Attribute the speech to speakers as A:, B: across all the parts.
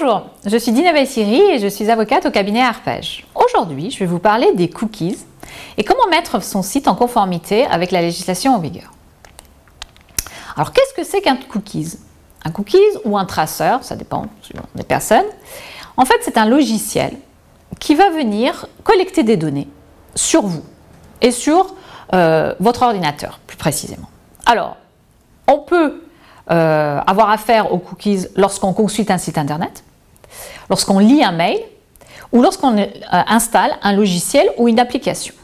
A: Bonjour, je suis Dina Bassiri et je suis avocate au cabinet Arpège. Aujourd'hui, je vais vous parler des cookies et comment mettre son site en conformité avec la législation en vigueur. Alors, qu'est-ce que c'est qu'un cookies? Un cookies ou un traceur, ça dépend des personnes. En fait, c'est un logiciel qui va venir collecter des données sur vous et sur votre ordinateur, plus précisément. Alors, on peut avoir affaire aux cookies lorsqu'on consulte un site internet, lorsqu'on lit un mail ou lorsqu'on installe un logiciel ou une application.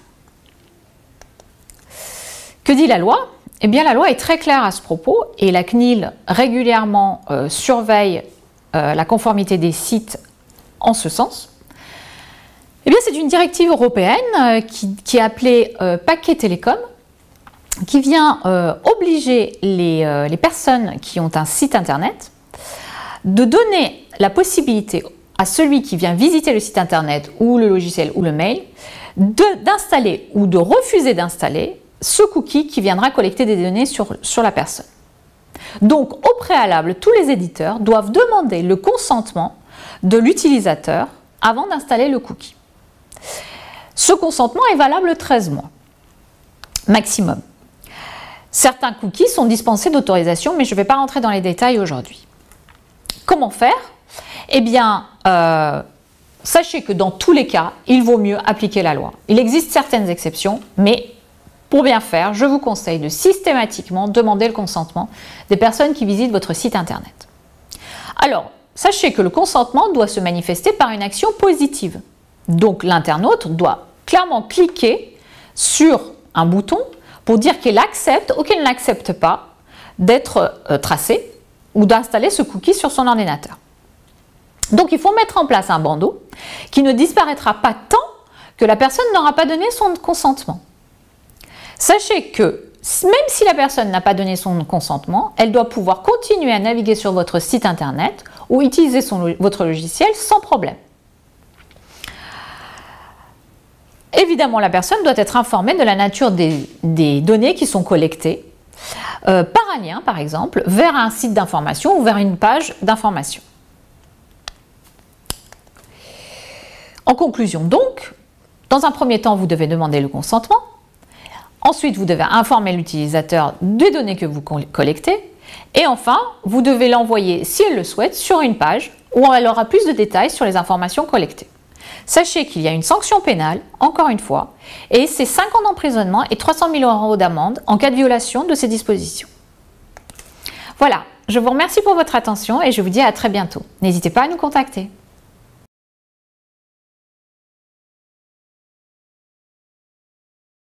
A: Que dit la loi? Eh bien, la loi est très claire à ce propos et la CNIL régulièrement surveille la conformité des sites en ce sens. Eh bien, c'est une directive européenne qui est appelée Paquet Télécom, qui vient obliger les personnes qui ont un site internet de donner la possibilité à celui qui vient visiter le site internet ou le logiciel ou le mail d'installer ou de refuser d'installer ce cookie qui viendra collecter des données sur la personne. Donc, au préalable, tous les éditeurs doivent demander le consentement de l'utilisateur avant d'installer le cookie. Ce consentement est valable 13 mois maximum. Certains cookies sont dispensés d'autorisation, mais je ne vais pas rentrer dans les détails aujourd'hui. Comment faire? Eh bien, sachez que dans tous les cas, il vaut mieux appliquer la loi. Il existe certaines exceptions, mais pour bien faire, je vous conseille de systématiquement demander le consentement des personnes qui visitent votre site internet. Alors, sachez que le consentement doit se manifester par une action positive. Donc, l'internaute doit clairement cliquer sur un bouton pour dire qu'il accepte ou qu'il n'accepte pas d'être tracé ou d'installer ce cookie sur son ordinateur. Donc, il faut mettre en place un bandeau qui ne disparaîtra pas tant que la personne n'aura pas donné son consentement. Sachez que même si la personne n'a pas donné son consentement, elle doit pouvoir continuer à naviguer sur votre site internet ou utiliser votre logiciel sans problème. Évidemment, la personne doit être informée de la nature des données qui sont collectées par un lien, par exemple, vers un site d'information ou vers une page d'information. En conclusion donc, dans un premier temps, vous devez demander le consentement. Ensuite, vous devez informer l'utilisateur des données que vous collectez. Et enfin, vous devez l'envoyer, si elle le souhaite, sur une page où elle aura plus de détails sur les informations collectées. Sachez qu'il y a une sanction pénale, encore une fois, et c'est 5 ans d'emprisonnement et 300 000 € d'amende en cas de violation de ces dispositions. Voilà, je vous remercie pour votre attention et je vous dis à très bientôt. N'hésitez pas à nous contacter.